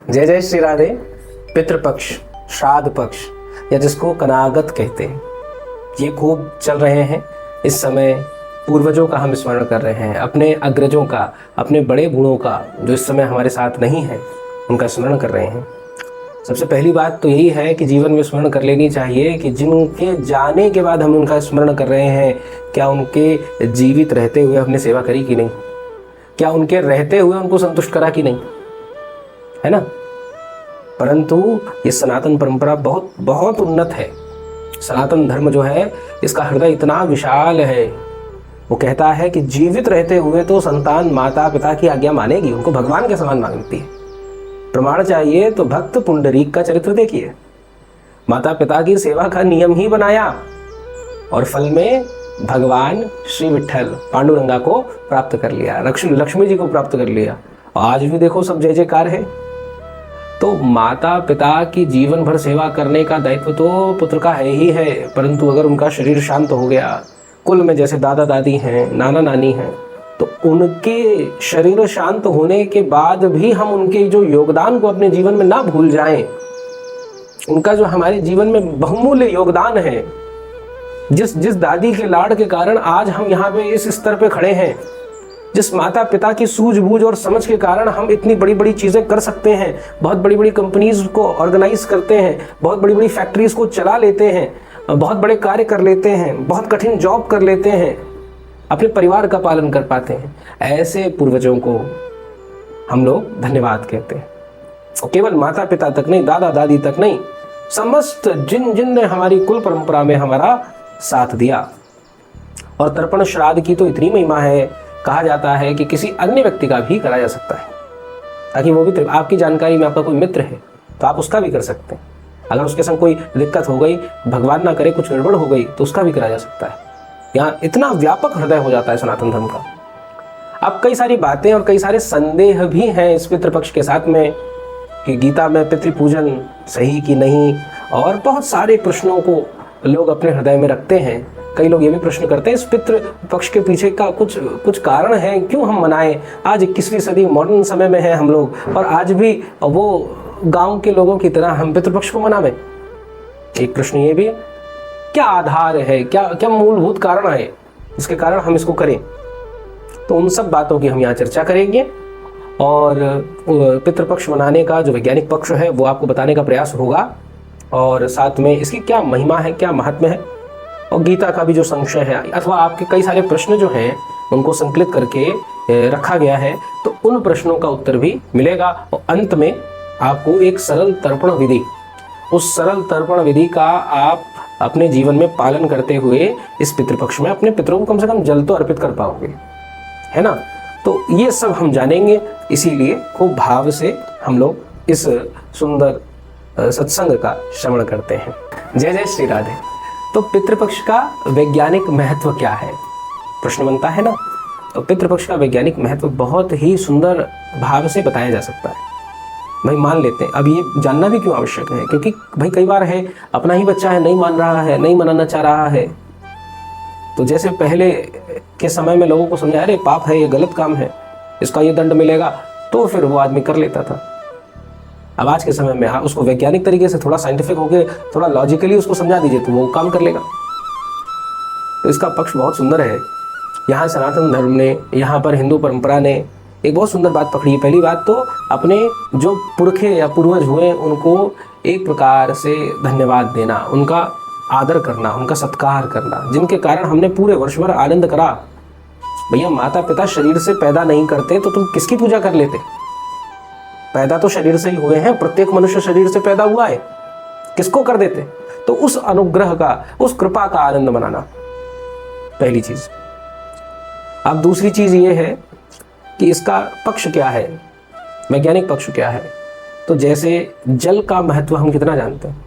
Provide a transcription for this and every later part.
जय जय श्री राधे। पितृपक्ष, श्राद्ध पक्ष या जिसको कनागत कहते हैं, ये खूब चल रहे हैं इस समय। पूर्वजों का हम स्मरण कर रहे हैं, अपने अग्रजों का, अपने बड़े बूढ़ों का जो इस समय हमारे साथ नहीं है, उनका स्मरण कर रहे हैं। सबसे पहली बात तो यही है कि जीवन में स्मरण कर लेनी चाहिए कि जिनके जाने के बाद हम उनका स्मरण कर रहे हैं, क्या उनके जीवित रहते हुए हमने सेवा करी कि नहीं, क्या उनके रहते हुए उनको संतुष्ट करा कि नहीं, है ना। परंतु ये सनातन परंपरा बहुत बहुत उन्नत है। सनातन धर्म जो है इसका हृदय इतना विशाल है, वो कहता है कि जीवित रहते हुए तो संतान माता पिता की आज्ञा मानेगी, उनको भगवान के समान मानती है। प्रमाण चाहिए तो भक्त पुंडरीक का चरित्र देखिए, माता पिता की सेवा का नियम ही बनाया और फल में भगवान श्री विठ्ठल पांडुरंगा को प्राप्त कर लिया, लक्ष्मी जी को प्राप्त कर लिया। आज भी देखो सब जय जयकार है। तो माता पिता की जीवन भर सेवा करने का दायित्व तो पुत्र का है ही है, परंतु अगर उनका शरीर शांत हो गया, कुल में जैसे दादा दादी हैं, नाना नानी हैं, तो उनके शरीर शांत होने के बाद भी हम उनके जो योगदान को अपने जीवन में ना भूल जाएं। उनका जो हमारे जीवन में बहुमूल्य योगदान है, जिस दादी के लाड़ के कारण आज हम यहाँ पे इस स्तर पे खड़े हैं, जिस माता पिता की सूझबूझ और समझ के कारण हम इतनी बड़ी बड़ी चीज़ें कर सकते हैं, बहुत बड़ी बड़ी कंपनीज को ऑर्गेनाइज करते हैं, बहुत बड़ी बड़ी फैक्ट्रीज को चला लेते हैं, बहुत बड़े कार्य कर लेते हैं, बहुत कठिन जॉब कर लेते हैं, अपने परिवार का पालन कर पाते हैं। ऐसे पूर्वजों को हम लोग धन्यवाद कहते हैं। और केवल माता पिता तक नहीं, दादा दादी तक नहीं, समस्त जिन ने हमारी कुल परंपरा में हमारा साथ दिया। और तर्पण श्राद्ध की तो इतनी महिमा है, कहा जाता है कि किसी अन्य व्यक्ति का भी करा जा सकता है, ताकि वो भी आपकी जानकारी में आपका कोई मित्र है तो आप उसका भी कर सकते हैं। अगर उसके संग कोई दिक्कत हो गई, भगवान ना करे कुछ गड़बड़ हो गई, तो उसका भी करा जा सकता है। यहाँ इतना व्यापक हृदय हो जाता है सनातन धर्म का। अब कई सारी बातें और कई सारे संदेह भी हैं इस पितृपक्ष के साथ में कि गीता में पितृपूजन सही कि नहीं, और बहुत सारे प्रश्नों को लोग अपने हृदय में रखते हैं। कई लोग ये भी प्रश्न करते हैं इस पितृ पक्ष के पीछे का कुछ कारण है, क्यों हम मनाएं। आज 21वीं सदी मॉडर्न समय में है हम लोग, और आज भी वो गांव के लोगों की तरह हम पितृपक्ष को मनावें। एक प्रश्न ये भी है, क्या आधार है, क्या मूलभूत कारण है जिसके कारण हम इसको करें। तो उन सब बातों की हम यहाँ चर्चा करेंगे, और पितृपक्ष मनाने का जो वैज्ञानिक पक्ष है वो आपको बताने का प्रयास होगा, और साथ में इसकी क्या महिमा है, क्या महात्म्य है, और गीता का भी जो संशय है अथवा आपके कई सारे प्रश्न जो हैं उनको संकलित करके रखा गया है, तो उन प्रश्नों का उत्तर भी मिलेगा। और अंत में आपको एक सरल तर्पण विधि, उस सरल तर्पण विधि का आप अपने जीवन में पालन करते हुए इस पितृपक्ष में अपने पितरों को कम से कम जल तो अर्पित कर पाओगे, है ना। तो ये सब हम जानेंगे, इसीलिए खूब भाव से हम लोग इस सुंदर सत्संग का श्रवण करते हैं। जय जय श्री राधे। तो पितृपक्ष का वैज्ञानिक महत्व क्या है, प्रश्न बनता है ना। तो पितृपक्ष का वैज्ञानिक महत्व बहुत ही सुंदर भाव से बताया जा सकता है। भाई मान लेते हैं, अब ये जानना भी क्यों आवश्यक है, क्योंकि भाई कई बार है अपना ही बच्चा है, नहीं मान रहा है, नहीं मनाना चाह रहा है। तो जैसे पहले के समय में लोगों को समझाया, अरे पाप है, ये गलत काम है, इसका ये दंड मिलेगा, तो फिर वो आदमी कर लेता था। अब आज के समय में हाँ, उसको वैज्ञानिक तरीके से थोड़ा साइंटिफिक होके थोड़ा लॉजिकली उसको समझा दीजिए तो वो काम कर लेगा। तो इसका पक्ष बहुत सुंदर है। यहाँ सनातन धर्म ने, यहाँ पर हिंदू परंपरा ने एक बहुत सुंदर बात पकड़ी है। पहली बात तो अपने जो पुरखे या पूर्वज हुए उनको एक प्रकार से धन्यवाद देना, उनका आदर करना, उनका सत्कार करना, जिनके कारण हमने पूरे वर्ष भर आनंद करा। भैया माता पिता शरीर से पैदा नहीं करते तो तुम किसकी पूजा कर लेते। पैदा तो शरीर से ही हुए हैं, प्रत्येक मनुष्य शरीर से पैदा हुआ है, किसको कर देते। तो उस अनुग्रह का, उस कृपा का आनंद मनाना पहली चीज। अब दूसरी चीज ये है कि इसका पक्ष क्या है, वैज्ञानिक पक्ष क्या है। तो जैसे जल का महत्व हम कितना जानते हैं,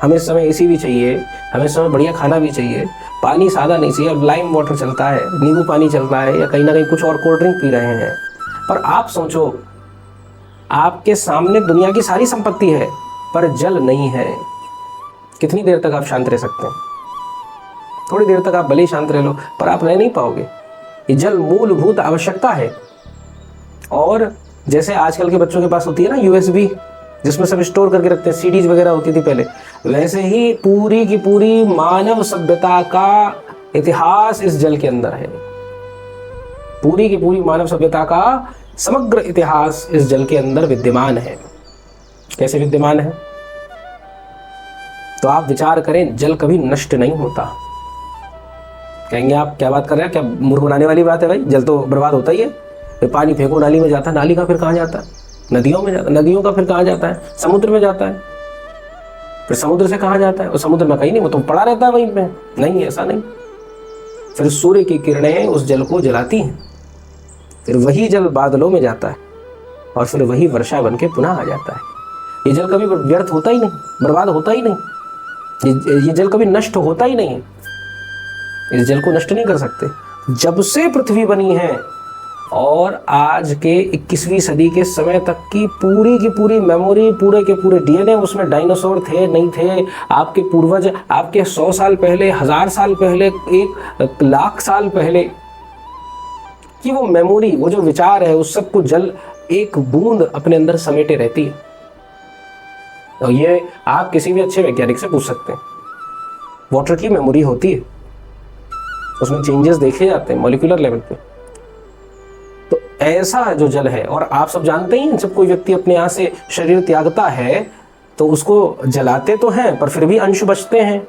हमें इस समय एसी भी चाहिए, हमें इस समय बढ़िया खाना भी चाहिए, पानी सादा नहीं चाहिए, अब लाइम वाटर चलता है, नींबू पानी चलता है, या कहीं ना कहीं कुछ और कोल्ड ड्रिंक पी रहे हैं। पर आप सोचो, आपके सामने दुनिया की सारी संपत्ति है पर जल नहीं है, कितनी देर तक आप शांत रह सकते हैं। थोड़ी देर तक आप भले ही शांत रह लो, पर आप रह नहीं पाओगे। ये जल मूलभूत आवश्यकता है। और जैसे आजकल के बच्चों के पास होती है ना यूएसबी, जिसमें सब स्टोर करके रखते हैं, सीडीज वगैरह होती थी पहले, वैसे ही पूरी की पूरी मानव सभ्यता का इतिहास इस जल के अंदर है। पूरी की पूरी मानव सभ्यता का समग्र इतिहास इस जल के अंदर विद्यमान है। कैसे विद्यमान है? तो आप विचार करें, जल कभी नष्ट नहीं होता। कहेंगे आप क्या बात कर रहे हैं, क्या मूर्ख बनाने वाली बात है भाई, जल तो बर्बाद होता ही है। फिर पानी फेंको नाली में जाता है, नाली का फिर कहाँ जाता है? नदियों में जाता है, नदियों का फिर कहाँ जाता है? समुद्र में जाता है, फिर समुद्र से कहाँ जाता है? और समुद्र में कहीं नहीं, वो तो पड़ा रहता है वहीं पे। नहीं, ऐसा नहीं। फिर सूर्य की किरणें उस जल को जलाती हैं, फिर वही जल बादलों में जाता है और फिर वही वर्षा बन के पुनः आ जाता है। ये जल कभी व्यर्थ होता ही नहीं, बर्बाद होता ही नहीं। ये जल कभी नष्ट होता ही नहीं। इस जल को नष्ट नहीं कर सकते। जब से पृथ्वी बनी है और आज के 21वीं सदी के समय तक की पूरी मेमोरी, पूरे के पूरे डीएनए, उसमें डायनासोर थे नहीं थे, आपके पूर्वज, आपके 100 साल पहले, 1000 साल पहले, 1 लाख साल पहले कि वो मेमोरी, वो जो विचार है, उस सब को जल एक बूंद अपने अंदर समेटे रहती है। तो ये आप किसी भी अच्छे वैज्ञानिक से पूछ सकते हैं। वाटर की मेमोरी होती है, उसमें चेंजेस देखे जाते हैं मॉलिक्यूलर लेवल पे। तो ऐसा जो जल है, और आप सब जानते ही हैं, जब कोई व्यक्ति अपने यहाँ से शरीर त्यागता है तो उसको जलाते तो हैं पर फिर भी अंश बचते हैं।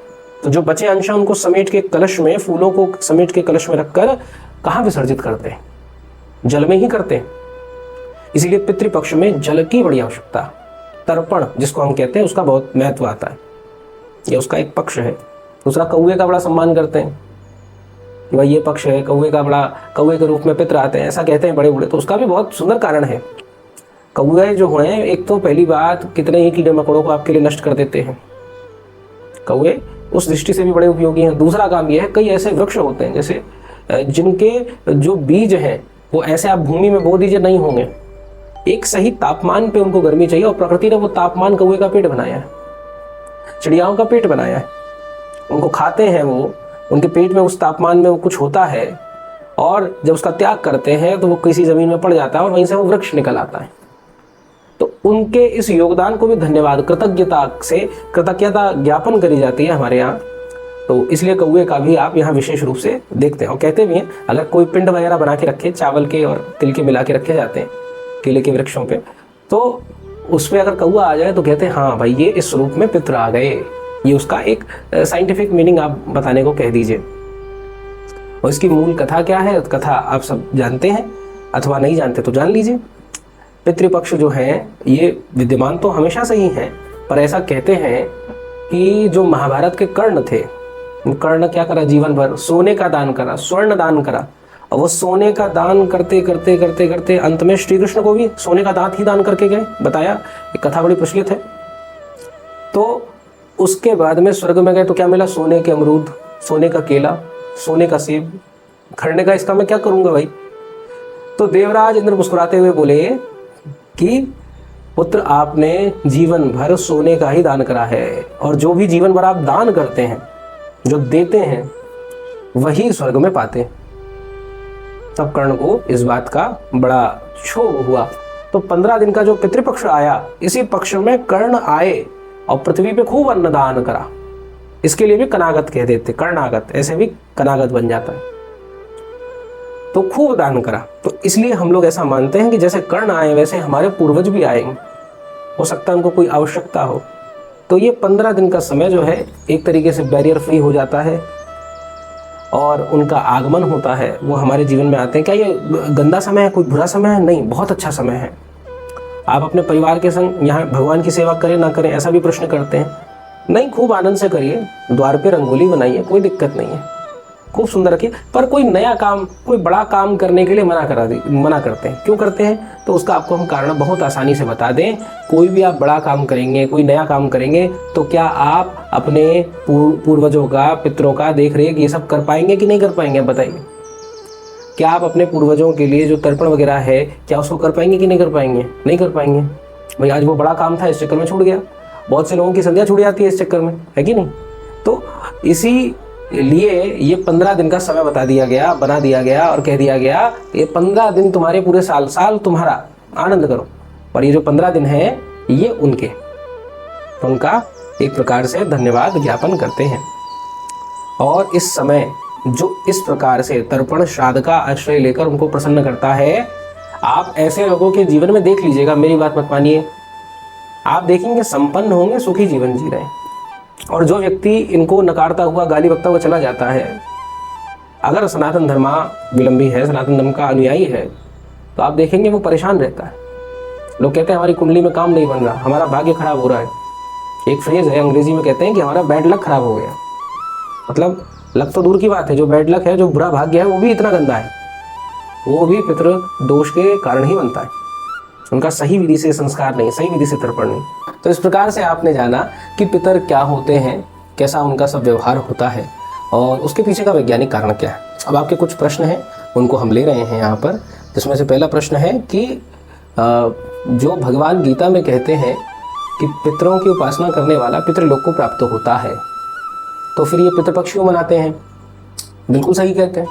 तो जो बचे अंश उनको समेट के कलश में, फूलों को समेट के कलश में रखकर कहाँ विसर्जित करते हैं? जल में ही करते हैं। इसीलिए पितृपक्ष में जल की बड़ी आवश्यकता। तर्पण जिसको हम कहते हैं, उसका बहुत महत्व आता है। ये उसका एक पक्ष है। दूसरा, कौवे का बड़ा सम्मान करते हैं कि भाई ये पक्ष है, कौवे का बड़ा, कौवे के रूप में पितर आते हैं, ऐसा कहते हैं बड़े बूढ़े। तो उसका भी बहुत सुंदर कारण है। कौवे जो हैं, एक तो पहली बात, कितने ही कीड़े मकोड़ों को आपके लिए नष्ट कर देते हैं। कौवे उस दृष्टि से भी बड़े उपयोगी हैं। दूसरा काम यह है, कई ऐसे वृक्ष होते हैं जैसे जिनके जो बीज हैं वो ऐसे आप भूमि में बो दीजिए नहीं होंगे। एक सही तापमान पे उनको गर्मी चाहिए, और प्रकृति ने वो तापमान कौवे का पेट बनाया है, चिड़ियाओं का पेट बनाया है। उनको खाते हैं वो, उनके पेट में उस तापमान में वो कुछ होता है, और जब उसका त्याग करते हैं तो वो किसी जमीन में पड़ जाता है और वहीं से वो वृक्ष निकल आता है। तो उनके इस योगदान को भी धन्यवाद, कृतज्ञता ज्ञापन करी जाती है हमारे यहाँ। तो इसलिए कौवे का भी आप यहाँ विशेष रूप से देखते हैं। और कहते भी हैं, अगर कोई पिंड वगैरह बना के रखे, चावल के और तिल के मिला के रखे जाते हैं केले के वृक्षों पे, तो उसमें अगर कौवा आ जाए तो कहते हैं हाँ भाई ये इस रूप में पितर आ गए। ये उसका एक साइंटिफिक मीनिंग आप बताने को कह दीजिए। और इसकी मूल कथा क्या है? कथा आप सब जानते हैं, अथवा नहीं जानते तो जान लीजिए। पितृपक्ष जो है ये विद्यमान तो हमेशा से ही है, पर ऐसा कहते हैं कि जो महाभारत के कर्ण थे, कर्ण क्या करा? जीवन भर सोने का दान करा, स्वर्ण दान करा। और वो सोने का दान करते करते करते करते अंत में श्री कृष्ण को भी सोने का दांत ही दान करके गए। बताया, ये कथा बड़ी प्रचलित है। तो उसके बाद में स्वर्ग में गए तो क्या मिला? सोने के अमरूद, सोने का केला, सोने का सेब। खरने का इसका मैं क्या करूंगा भाई? तो देवराज इंद्र मुस्कुराते हुए बोले कि पुत्र, आपने जीवन भर सोने का ही दान करा है, और जो भी जीवन भर आप दान करते हैं, जो देते हैं, वही स्वर्ग में पाते हैं। तब कर्ण को इस बात का बड़ा क्षोभ हुआ। तो 15 दिन का जो पितृपक्ष आया, इसी पक्ष में कर्ण आए और पृथ्वी पे खूब अन्नदान करा। इसके लिए भी कनागत कह देते, कर्णागत, ऐसे भी कनागत बन जाता है। तो खूब दान करा। तो इसलिए हम लोग ऐसा मानते हैं कि जैसे कर्ण आए वैसे हमारे पूर्वज भी आएंगे। हो सकता है उनको कोई आवश्यकता हो। तो ये 15 दिन का समय जो है एक तरीके से बैरियर फ्री हो जाता है और उनका आगमन होता है, वो हमारे जीवन में आते हैं। क्या ये गंदा समय है, कोई बुरा समय है? नहीं, बहुत अच्छा समय है। आप अपने परिवार के संग यहाँ भगवान की सेवा करें ना करें, ऐसा भी प्रश्न करते हैं। नहीं, खूब आनंद से करिए, द्वार पे रंगोली बनाइए, कोई दिक्कत नहीं है, खूब सुंदर रखिए। पर कोई नया काम, कोई बड़ा काम करने के लिए मना करते हैं। क्यों करते हैं? तो उसका आपको हम कारण बहुत आसानी से बता दें। कोई भी आप बड़ा काम करेंगे, कोई नया काम करेंगे, तो क्या आप अपने पूर्वजों का, पितरों का देख रेख ये सब कर पाएंगे कि नहीं कर पाएंगे? बताइए। क्या आप अपने पूर्वजों के लिए जो तर्पण वगैरह है, क्या उसको कर पाएंगे कि नहीं कर पाएंगे? नहीं कर पाएंगे भाई। आज वो बड़ा काम था, इस चक्कर में छूट गया। बहुत से लोगों की संध्या छूट जाती है इस चक्कर में, है कि नहीं? तो इसी लिए ये 15 दिन का समय बना दिया गया और कह दिया गया ये 15 दिन तुम्हारे पूरे साल तुम्हारा आनंद करो। और ये जो 15 दिन है ये उनके, तो उनका एक प्रकार से धन्यवाद ज्ञापन करते हैं। और इस समय जो इस प्रकार से तर्पण श्राद्ध का आश्रय लेकर उनको प्रसन्न करता है, आप ऐसे लोगों के जीवन में देख लीजिएगा, मेरी बात मत मानिए, आप देखेंगे संपन्न होंगे, सुखी जीवन जी रहे हैं। और जो व्यक्ति इनको नकारता हुआ, गाली बकता हुआ चला जाता है, अगर सनातन धर्मावलंबी है, सनातन धर्म का अनुयायी है, तो आप देखेंगे वो परेशान रहता है। लोग कहते हैं हमारी कुंडली में काम नहीं बन रहा, हमारा भाग्य खराब हो रहा है। एक फ्रेज है अंग्रेजी में, कहते हैं कि हमारा बैड लक खराब हो गया। मतलब लक तो दूर की बात है, जो बैड लक है, जो बुरा भाग्य है, वो भी इतना गंदा है, वो भी पितृ दोष के कारण ही बनता है। उनका सही विधि से संस्कार नहीं, सही विधि से तर्पण नहीं। तो इस प्रकार से आपने जाना कि पितर क्या होते हैं, कैसा उनका सब व्यवहार होता है और उसके पीछे का वैज्ञानिक कारण क्या है। अब आपके कुछ प्रश्न हैं, उनको हम ले रहे हैं यहाँ पर, जिसमें से पहला प्रश्न है कि जो भगवान गीता में कहते हैं कि पितरों की उपासना करने वाला पितृलोक को प्राप्त होता है, तो फिर ये पितृपक्ष क्यों मनाते हैं? बिल्कुल सही कहते हैं,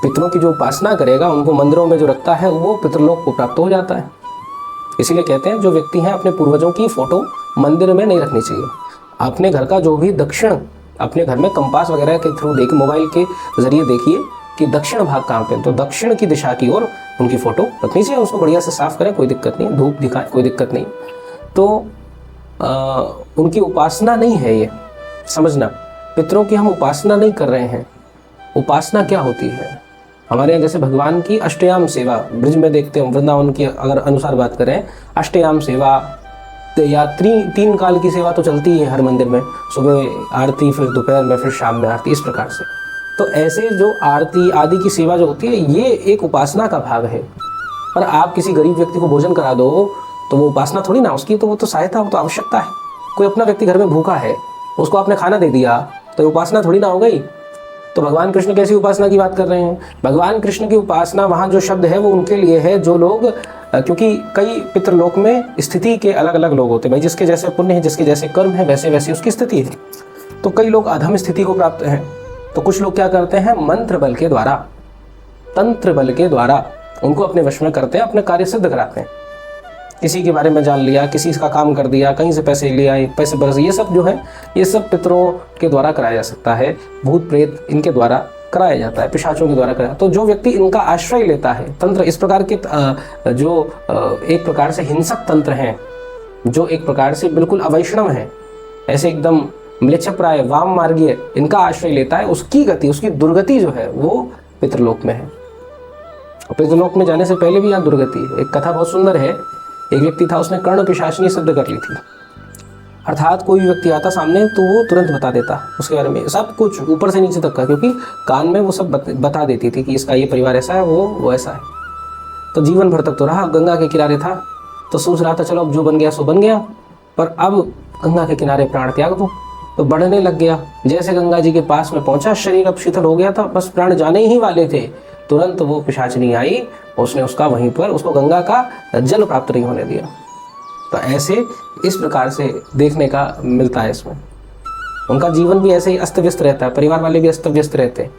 पितरों की जो उपासना करेगा, उनको मंदिरों में जो रखता है, वो पितृलोक को प्राप्त हो जाता है। इसीलिए कहते हैं जो व्यक्ति हैं अपने पूर्वजों की फोटो मंदिर में नहीं रखनी चाहिए। अपने घर का जो भी दक्षिण, अपने घर में कंपास वगैरह के थ्रू देखिए, मोबाइल के जरिए देखिए कि दक्षिण भाग कहाँ पे, तो दक्षिण की दिशा की ओर उनकी फोटो रखनी चाहिए। उसको बढ़िया से साफ करें, कोई दिक्कत नहीं, धूप दिखाएं, कोई दिक्कत नहीं। तो उनकी उपासना नहीं है ये, समझना, पितरों की हम उपासना नहीं कर रहे हैं। उपासना क्या होती है? हमारे यहाँ जैसे भगवान की अष्टयाम सेवा, ब्रिज में देखते हैं, वृंदावन की अगर अनुसार बात करें, अष्टयाम सेवा या 3 काल की सेवा तो चलती है हर मंदिर में, सुबह आरती, फिर दोपहर में, फिर शाम में आरती, इस प्रकार से। तो ऐसे जो आरती आदि की सेवा जो होती है, ये एक उपासना का भाग है। पर आप किसी गरीब व्यक्ति को भोजन करा दो तो वो उपासना थोड़ी ना उसकी, तो वो तो सहायता, वो तो आवश्यकता है। कोई अपना व्यक्ति घर में भूखा है, उसको आपने खाना दे दिया, तो उपासना थोड़ी ना हो गई। तो भगवान कृष्ण कैसी उपासना की बात कर रहे हैं? भगवान कृष्ण की उपासना, वहाँ जो शब्द है वो उनके लिए है जो लोग, क्योंकि कई पितृलोक में स्थिति के अलग अलग लोग होते हैं भाई, जिसके जैसे पुण्य है, जिसके जैसे कर्म है, वैसे वैसी उसकी स्थिति है। तो कई लोग अधम स्थिति को प्राप्त हैं, तो कुछ लोग क्या करते हैं, मंत्र बल के द्वारा, तंत्र बल के द्वारा उनको अपने वश में करते हैं, अपने कार्य सिद्ध कराते हैं। किसी के बारे में जान लिया, किसी का काम कर दिया, कहीं से पैसे ले आए, पैसे बरस, ये सब जो है, ये सब पितरों के द्वारा कराया जा सकता है। भूत प्रेत इनके द्वारा कराया जाता है, पिशाचों के द्वारा कराया। तो जो व्यक्ति इनका आश्रय लेता है, तंत्र इस प्रकार के जो एक प्रकार से हिंसक तंत्र हैं, जो एक प्रकार से बिल्कुल अवैष्णव है, ऐसे एकदम म्लेच्छप्राय वाम मार्गीय, इनका आश्रय लेता है, उसकी गति, उसकी दुर्गति जो है वो पितृलोक में है। पितृलोक में जाने से पहले भी यहाँ दुर्गति है। एक कथा बहुत सुंदर है, एक व्यक्ति था, उसने कर्ण पिशाचिनी सिद्ध कर ली थी। अर्थात कोई व्यक्ति आता सामने तो वो तुरंत बता देता उसके बारे में, सब कुछ ऊपर से नीचे तक का, क्योंकि कान में वो सब बता देती थी कि इसका ये परिवार ऐसा है, वो ऐसा है। तो जीवन भर तक तो रहा, गंगा के किनारे था, तो सोच रहा था चलो अब जो बन गया सो बन गया, पर अब गंगा के किनारे प्राण त्याग दो। तो बढ़ने लग गया, जैसे गंगा जी के पास में पहुंचा, शरीर अब शिथिल हो गया था, बस प्राण जाने ही वाले थे, तुरंत वो पिशाचिनी आई, उसने उसका वहीं पर, उसको गंगा का जल प्राप्त नहीं होने दिया। तो ऐसे इस प्रकार से देखने का मिलता है इसमें। उनका जीवन भी ऐसे ही अस्त व्यस्त रहता है, परिवार वाले भी अस्त व्यस्त रहते हैं।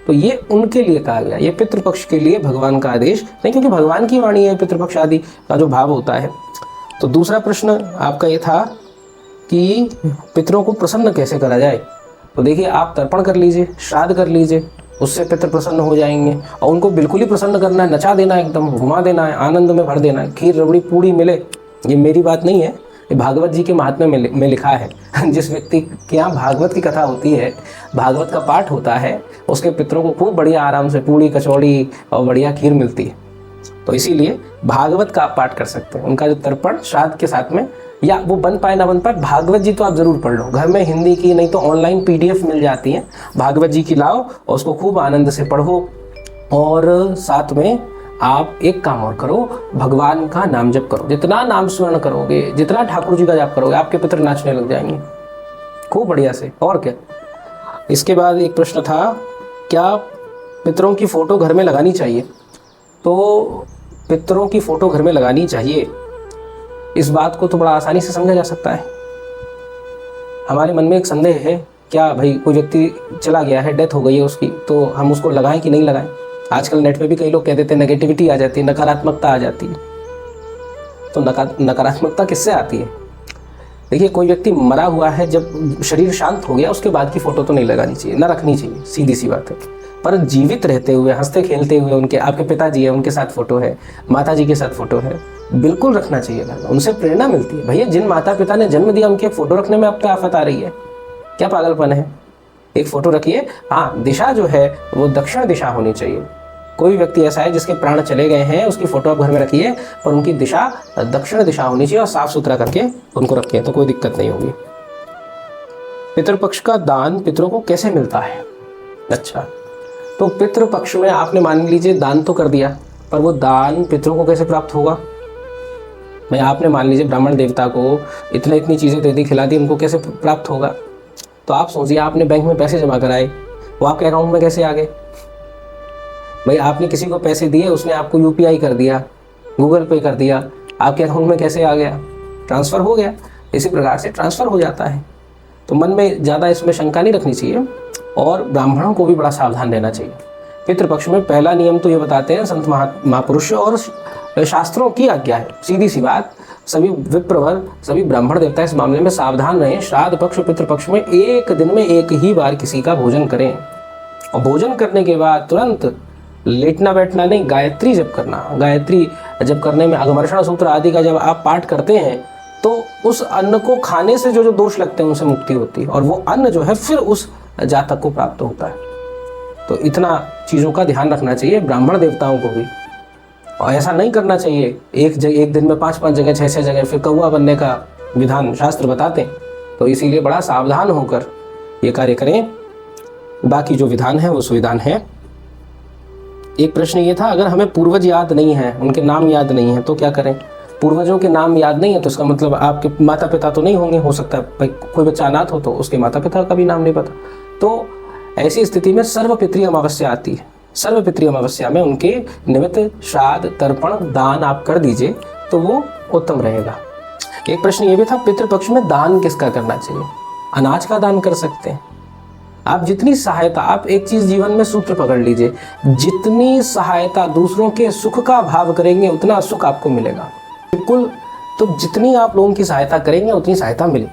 तो ये उनके लिए कहा गया, ये पितृपक्ष के लिए भगवान का आदेश नहीं, क्योंकि भगवान की वाणी है, पितृपक्ष आदि का जो भाव होता है। तो दूसरा प्रश्न आपका ये था कि पितरों को प्रसन्न कैसे करा जाए। तो देखिए, आप तर्पण कर लीजिए, श्राद्ध कर लीजिए, उससे पितर प्रसन्न हो जाएंगे। और उनको बिल्कुल ही प्रसन्न करना है, नचा देना है, एकदम घुमा देना है, आनंद में भर देना है, खीर रबड़ी पूड़ी मिले। ये मेरी बात नहीं है, ये भागवत जी के महात्म्य में लिखा है। जिस व्यक्ति के यहाँ भागवत की कथा होती है, भागवत का पाठ होता है, उसके पितरों को खूब बढ़िया आराम से पूड़ी कचौड़ी और बढ़िया खीर मिलती है। तो इसीलिए भागवत का आप पाठ कर सकते हैं, उनका जो तर्पण श्राद्ध के साथ में, या वो बन पाए ना बन पाए, भागवत जी तो आप जरूर पढ़ लो घर में, हिंदी की, नहीं तो ऑनलाइन PDF मिल जाती है, भागवत जी की लाओ और उसको खूब आनंद से पढ़ो। और साथ में आप एक काम और करो, भगवान का नाम जप करो। जितना नाम स्मरण करोगे, जितना ठाकुर जी का जाप करोगे, आपके पितर नाचने लग जाएंगे खूब बढ़िया से। और क्या। इसके बाद एक प्रश्न था, क्या पितरों की फोटो घर में लगानी चाहिए? तो पितरों की फोटो घर में लगानी चाहिए, इस बात को तो बड़ा आसानी से समझा जा सकता है। हमारे मन में एक संदेह है, क्या भाई कोई व्यक्ति चला गया है, डेथ हो गई है उसकी, तो हम उसको लगाएं कि नहीं लगाएं? आजकल नेट पे भी कई लोग कह देते हैं, नेगेटिविटी आ जाती है, नकारात्मकता आ जाती है। तो नकारात्मकता किससे आती है? देखिए, कोई व्यक्ति मरा हुआ है, जब शरीर शांत हो गया उसके बाद की फ़ोटो तो नहीं लगानी चाहिए, ना रखनी चाहिए, सीधी सी बात है। पर जीवित रहते हुए, हंसते खेलते हुए, उनके आपके पिताजी है उनके साथ फ़ोटो है, माताजी के साथ फ़ोटो है, बिल्कुल रखना चाहिए। उनसे प्रेरणा मिलती है। भैया, जिन माता पिता ने जन्म दिया उनके फ़ोटो रखने में अब क्या आफत आ रही है? क्या पागलपन है? एक फ़ोटो रखिए। हाँ, दिशा जो है वो दक्षिण दिशा होनी चाहिए। कोई व्यक्ति ऐसा है जिसके प्राण चले गए हैं, उसकी फ़ोटो आप घर में रखिए, पर उनकी दिशा दक्षिण दिशा होनी चाहिए और साफ़ सुथरा करके उनको रखिए, तो कोई दिक्कत नहीं होगी। पितृपक्ष का दान पितरों को कैसे मिलता है? अच्छा, तो पितृपक्ष में आपने मान लीजिए दान तो कर दिया, पर वो दान पितरों को कैसे प्राप्त होगा? भाई, आपने मान लीजिए ब्राह्मण देवता को इतनी चीज़ें दे दी, खिला दी, उनको कैसे प्राप्त होगा? तो आप सोचिए, आपने बैंक में पैसे जमा कराए, वो आपके अकाउंट में कैसे आ गए? भाई, आपने किसी को पैसे दिए, उसने आपको यूपीआई कर दिया, गूगल पे कर दिया, आपके अकाउंट में कैसे आ गया? ट्रांसफ़र हो गया। इसी प्रकार से ट्रांसफ़र हो जाता है। तो मन में ज़्यादा इसमें शंका नहीं रखनी चाहिए और ब्राह्मणों को भी बड़ा सावधान रहना चाहिए। पितृपक्ष में पहला नियम तो ये बताते हैं संत महापुरुष और शास्त्रों की आज्ञा है, सीधी सी बात। सभी विप्रवर, सभी ब्राह्मण देवता इस मामले में सावधान रहें। श्राद्ध पक्ष पितृपक्ष में एक दिन में एक ही बार किसी का भोजन करें और भोजन करने के बाद तुरंत लेटना बैठना नहीं, गायत्री जप करना। गायत्री जप करने में अघमर्षण सूत्र आदि का जब आप पाठ करते हैं तो उस अन्न को खाने से जो दोष लगते हैं उनसे मुक्ति होती है और वो अन्न जो है फिर उस जातक को प्राप्त होता है। तो इतना चीज़ों का ध्यान रखना चाहिए ब्राह्मण देवताओं को भी। और ऐसा नहीं करना चाहिए एक दिन में 5-5 जगह 6-6 जगह फिर कौवा बनने का विधान शास्त्र बताते हैं। तो इसीलिए बड़ा सावधान होकर ये कार्य करें। बाकी जो विधान है वो सुविधान है। एक प्रश्न ये था, अगर हमें पूर्वज याद नहीं है, उनके नाम याद नहीं है, तो क्या करें? पूर्वजों के नाम याद नहीं है तो इसका मतलब आपके माता पिता तो नहीं होंगे। हो सकता है कोई बच्चा अनाथ हो तो उसके माता पिता का भी नाम नहीं पता। तो ऐसी स्थिति में सर्वपितृ अमावस्या आती है। सर्वपितृ अमावस्या में उनके निमित्त श्राद्ध तर्पण दान आप कर दीजिए तो वो उत्तम रहेगा। एक प्रश्न ये भी था, पितृपक्ष में दान किसका करना चाहिए? अनाज का दान कर सकते हैं आप। जितनी सहायता, आप एक चीज जीवन में सूत्र पकड़ लीजिए, जितनी सहायता दूसरों के सुख का भाव करेंगे उतना सुख आपको मिलेगा। बिल्कुल, तो जितनी आप लोगों की सहायता करेंगे उतनी सहायता मिलेगी।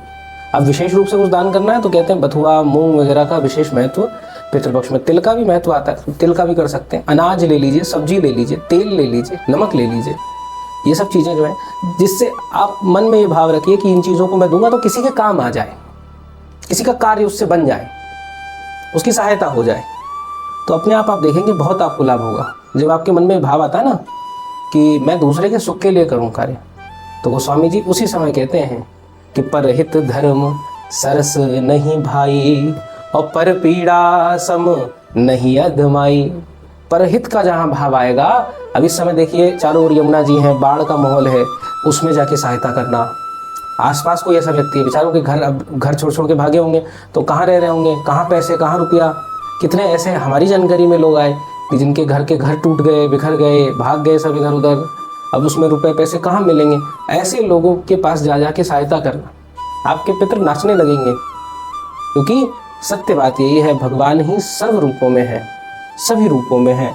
अब विशेष रूप से कुछ दान करना है तो कहते हैं बथुआ मूंग वगैरह का विशेष महत्व पितृपक्ष में। तिल का भी महत्व आता है, तिल का भी कर सकते हैं। अनाज ले लीजिए, सब्जी ले लीजिए, तेल ले लीजिए, नमक ले लीजिए। ये सब चीज़ें जो है जिससे आप मन में ये भाव रखिए कि इन चीज़ों को मैं दूंगा तो किसी के काम आ जाए, किसी का कार्य उससे बन जाए, उसकी सहायता हो जाए। तो अपने आप देखेंगे बहुत आपको लाभ होगा। जब आपके मन में भाव आता है ना कि मैं दूसरे के सुख के लिए करूं कार्य, तो गोस्वामी जी उसी समय कहते हैं कि परहित धर्म सरस नहीं भाई और पर पीड़ा सम नहीं अधमाई। परहित का जहाँ भाव आएगा, अब इस समय देखिए चारों ओर यमुना जी हैं, बाढ़ का माहौल है, उसमें जाके सहायता करना। आसपास कोई ऐसा व्यक्ति है, बेचारों के घर छोड़ के भागे होंगे तो कहाँ रह रहे होंगे, कहाँ पैसे, कहाँ रुपया। कितने ऐसे हमारी जानकारी में लोग आए कि जिनके घर टूट गए, बिखर गए, भाग गए सब इधर उधर, अब उसमें रुपए पैसे कहाँ मिलेंगे। ऐसे लोगों के पास जा के सहायता करना, आपके पितर नाचने लगेंगे। क्योंकि सत्य बात यही है, भगवान ही सर्व रूपों में है, सभी रूपों में है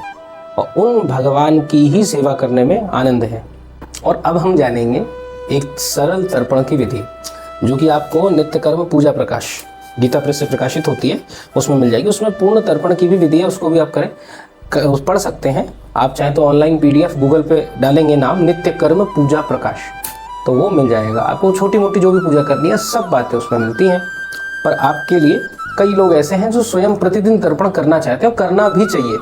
और उन भगवान की ही सेवा करने में आनंद है। और अब हम जानेंगे एक सरल तर्पण की विधि जो कि आपको नित्य कर्म पूजा प्रकाश गीता प्रेस से प्रकाशित होती है, उसमें मिल जाएगी। उसमें पूर्ण तर्पण की भी विधि है, उसको भी आप पढ़ सकते हैं। आप चाहे तो ऑनलाइन PDF गूगल पे डालेंगे नाम नित्य कर्म पूजा प्रकाश, तो वो मिल जाएगा आपको। छोटी मोटी जो भी पूजा करनी है सब बातें उसमें मिलती हैं। पर आपके लिए कई लोग ऐसे हैं जो स्वयं प्रतिदिन तर्पण करना चाहते हैं और करना भी चाहिए,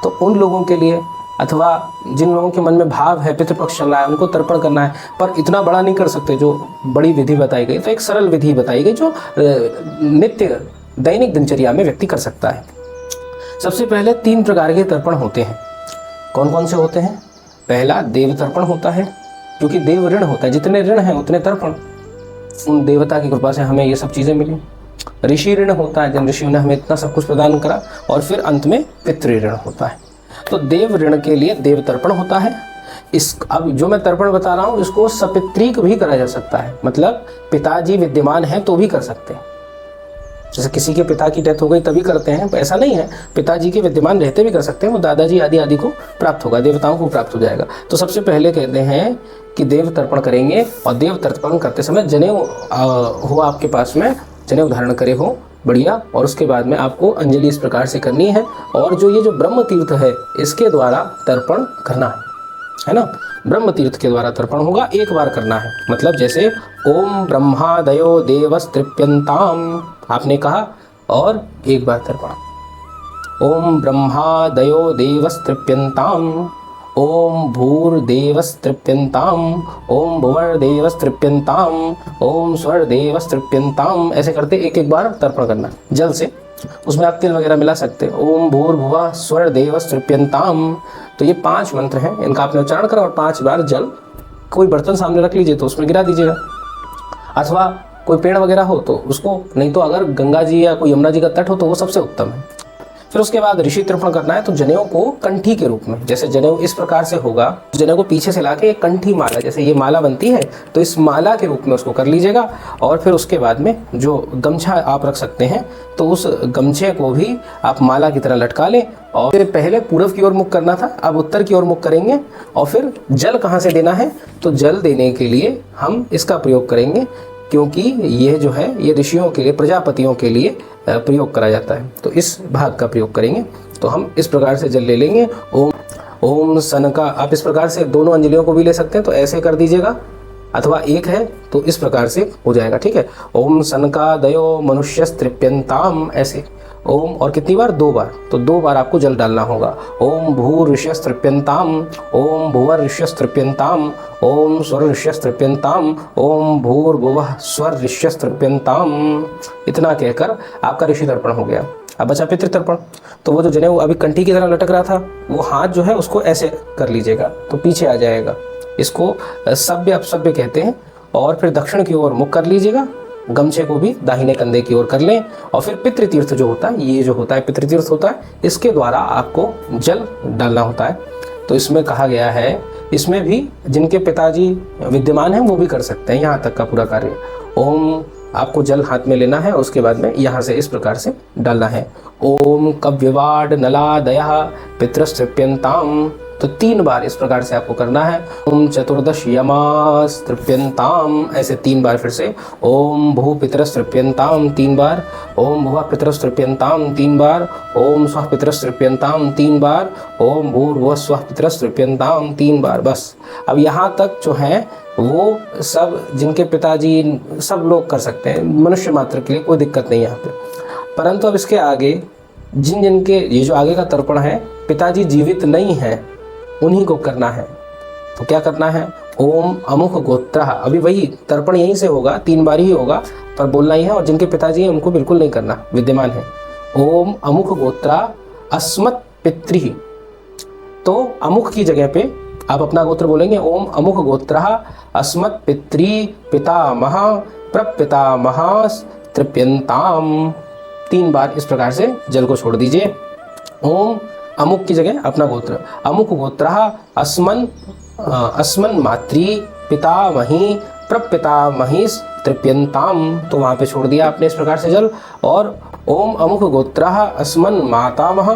तो उन लोगों के लिए अथवा जिन लोगों के मन में भाव है पितृपक्ष चल रहा है उनको तर्पण करना है पर इतना बड़ा नहीं कर सकते जो बड़ी विधि बताई गई, तो एक सरल विधि बताई गई जो नित्य दैनिक दिनचर्या में व्यक्ति कर सकता है। सबसे पहले 3 प्रकार के तर्पण होते हैं। कौन कौन से होते हैं? पहला देव तर्पण होता है, क्योंकि देव ऋण होता है, जितने ऋण हैं उतने तर्पण। उन देवता की कृपा से हमें ये सब चीज़ें मिली। ऋषि ऋण होता है, जिन ऋषियों ने हमें इतना सब कुछ प्रदान करा। और फिर अंत में पितृ ऋण होता है। तो देव ऋण के लिए देव तर्पण होता है। अब जो मैं तर्पण बता रहा हूँ इसको सपित्रीक भी करा जा सकता है, मतलब पिताजी विद्यमान हैं तो भी कर सकते हैं। जैसे किसी के पिता की डेथ हो गई तभी करते हैं, तो ऐसा नहीं है, पिताजी के विद्यमान रहते भी कर सकते हैं, वो दादाजी आदि आदि को प्राप्त होगा, देवताओं को प्राप्त हो जाएगा। तो सबसे पहले कहते हैं कि देव तर्पण करेंगे, और देव तर्पण करते समय जनेऊ हो आपके पास में, जनेऊ धारण करे हो बढ़िया, और उसके बाद में आपको अंजलि इस प्रकार से करनी है। और जो ये जो ब्रह्म तीर्थ है इसके द्वारा तर्पण करना है ना, ब्रह्म तीर्थ के द्वारा तर्पण होगा, एक बार करना है। मतलब जैसे ओम ब्रह्मादयो देवस्तृप्यन्ताम आपने कहा, और एक बार तर्पण, ओम ब्रह्मादयो देवस्तृप्यन्ताम, ओम भूर्देवस्तृप्यन्ताम, ओम भुवर्देवस्तृप्यन्ताम, ओम स्वर्देवस्तृप्यन्ताम, ऐसे करते एक एक बार तर्पण करना जल से। उसमें आप तिल वगैरह मिला सकते हैं। ओम भूर्भुवः स्वरदेवस्तृप्यन्ताम। तो ये 5 मंत्र हैं, इनका आपने उच्चारण करा और 5 बार जल कोई बर्तन सामने रख लीजिए तो उसमें गिरा दीजिएगा, अथवा कोई पेड़ वगैरह हो तो उसको, नहीं तो अगर गंगा जी या कोई यमुना जी का तट हो तो वो सबसे उत्तम है। फिर उसके बाद ऋषि तर्पण करना है, तो जनेऊ को कंठी के रूप में, जैसे जनेऊ इस प्रकार से होगा, जनेऊ को पीछे से लाके एक कंठी माला, जैसे ये माला बनती है तो इस माला के रूप में उसको कर लीजिएगा। और फिर उसके बाद में जो गमछा आप रख सकते हैं तो उस गमछे को भी आप माला की तरह लटका लें। और पहले पूर्व की ओर मुख करना था, अब उत्तर की ओर मुख करेंगे। और फिर जल कहाँ से देना है, तो जल देने के लिए हम इसका प्रयोग करेंगे, क्योंकि यह जो है ये ऋषियों के लिए, प्रजापतियों के लिए प्रयोग करा जाता है, तो इस भाग का प्रयोग करेंगे। तो हम इस प्रकार से जल ले लेंगे। ओम सन का आप इस प्रकार से दोनों अंजलियों को भी ले सकते हैं, तो ऐसे कर दीजिएगा, अथवा एक है तो इस प्रकार से हो जाएगा, ठीक है। ओम सनकादयो मनुष्यस्तृप्यन्ताम, ऐसे ओम, और कितनी बार, 2 बार, तो 2 बार आपको जल डालना होगा। ओम भूर्ऋष्यस्तृप्यन्ताम, ओम भुवर्ऋष्यस्तृप्यन्ताम, ओम स्वरऋष्यस्तृप्यन्ताम, ओम भूर्भुवः स्वरऋष्यस्तृप्यन्ताम। इतना कहकर आपका ऋषि तर्पण हो गया। अब बचा पितृ तर्पण। तो वो जो जनेऊ अभी कंठी की तरह लटक रहा था, वो हाथ जो है उसको ऐसे कर लीजिएगा तो पीछे आ जाएगा, इसको सभ्य अपसभ्य कहते हैं। और फिर दक्षिण की ओर मुख कर लीजिएगा, गमछे को भी दाहिने कंधे की ओर कर लें। और फिर पितृतीर्थ जो होता है, ये जो होता है पितृतीर्थ होता है, इसके द्वारा आपको जल डालना होता है। तो इसमें कहा गया है, इसमें भी जिनके पिताजी विद्यमान हैं वो भी कर सकते हैं, यहाँ तक का पूरा कार्य। ओम आपको जल हाथ में लेना है, उसके बाद में यहाँ से इस प्रकार से डालना है। ओम कव्यवाड नलादयः पितृस्तृप्यन्ताम, तो 3 बार इस प्रकार से आपको करना है। ओम चतुर्दश यमास्तृप्यन्ताम, ऐसे 3 बार फिर से। ओम भू पितरस्तृप्यन्ताम 3 बार, ओम भुवः पितरस्तृप्यन्ताम 3 बार, ओम स्वः पितरस्तृप्यन्ताम 3 बार, ओम भूर्भुवः स्वः पितरस्तृप्यन्ताम 3 बार। बस अब यहाँ तक जो है वो सब जिनके पिताजी, सब लोग कर सकते हैं, मनुष्य मात्र के लिए कोई दिक्कत नहीं है यहाँ पे। परंतु अब इसके आगे जिनके ये जो आगे का तर्पण है, पिताजी जीवित नहीं है, उन्हीं को करना है। तो क्या करना है, ओम अमुख गोत्रः, अभी वही तर्पण यहीं से होगा, 3 बार ही होगा, पर बोलना ही है। और जिनके पिताजी हैं उनको बिल्कुल नहीं करना, विद्यमान है। ओम अमुख गोत्रा अस्मत् पितृः, तो अमुख की जगह पे आप अपना गोत्र बोलेंगे। ओम अमुख गोत्रः अस्मत् पितृ पितामह प्रपितामहस्तृप्यन्ताम, 3 बार इस प्रकार से जल को छोड़ दीजिए। ओम अमुक की जगह अपना गोत्र, अमुक गोत्रः अस्मन् मातृ पितामही प्रपितामहीस्तृप्यन्ताम, तो वहाँ पे छोड़ दिया आपने इस प्रकार से जल। और ओम अमुक गोत्रः अस्मन् मातामह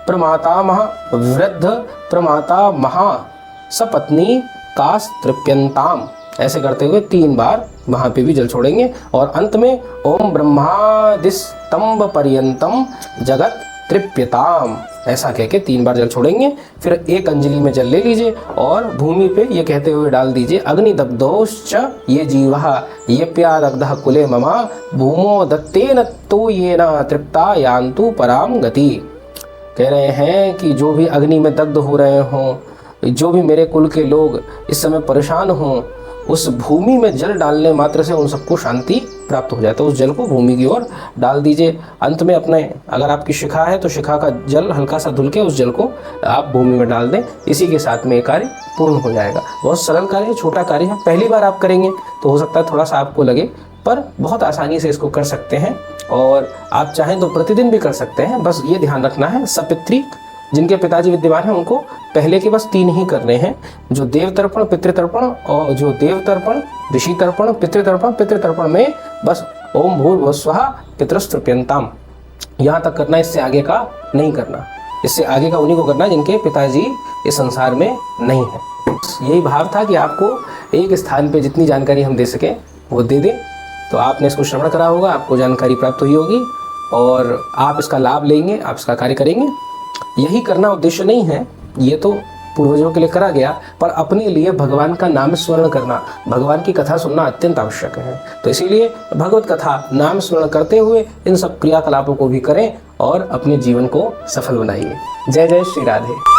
प्रमातामह वृद्ध प्रमातामह सपत्नी कास्तृप्यन्ताम, ऐसे करते हुए 3 बार वहाँ पे भी जल छोड़ेंगे। और अंत में ओम ब्रह्मादिस्तंभ पर्यंतम जगत तृप्यताम, ऐसा कह के 3 बार जल छोड़ेंगे। फिर एक अंजलि में जल ले लीजिए और भूमि पे ये कहते हुए डाल दीजिए, अग्निदग्धोश्च ये जीवः ये प्यादग्धः कुले मम भूमो दत्तेन तो ये न तृप्ता यान्तु पराम गति। कह रहे हैं कि जो भी अग्नि में दग्ध हो रहे हों, जो भी मेरे कुल के लोग इस समय परेशान हों, उस भूमि में जल डालने मात्र से उन सबको शांति प्राप्त हो जाए। तो उस जल को भूमि की ओर डाल दीजिए। अंत में अपने, अगर आपकी शिखा है तो शिखा का जल हल्का सा धुल के उस जल को आप भूमि में डाल दें। इसी के साथ में ये कार्य पूर्ण हो जाएगा। बहुत सरल कार्य है, छोटा कार्य है, पहली बार आप करेंगे तो हो सकता है थोड़ा सा आपको लगे, पर बहुत आसानी से इसको कर सकते हैं। और आप चाहें तो प्रतिदिन भी कर सकते हैं, बस ये ध्यान रखना है सपित्री जिनके पिताजी विद्यमान हैं उनको पहले के बस 3 ही करने हैं, जो देव तर्पण, पितृतर्पण, और जो देव तर्पण, ऋषि तर्पण, पितृतर्पण। पितृतर्पण में बस ओम भूर्भुवस्वः पितरस्तृप्यन्ताम यहाँ तक करना, इससे आगे का नहीं करना। इससे आगे का उन्हीं को करना जिनके पिताजी इस संसार में नहीं है। यही भाव था कि आपको एक स्थान पे जितनी जानकारी हम दे सकें वो दे दें। तो आपने इसको श्रवण करा होगा, आपको जानकारी प्राप्त हुई होगी और आप इसका लाभ लेंगे, आप इसका कार्य करेंगे। यही करना उद्देश्य नहीं है, ये तो पूर्वजों के लिए करा गया, पर अपने लिए भगवान का नाम स्मरण करना, भगवान की कथा सुनना अत्यंत आवश्यक है। तो इसीलिए भगवत कथा नाम स्मरण करते हुए इन सब क्रियाकलापों को भी करें और अपने जीवन को सफल बनाइए। जय जय श्री राधे।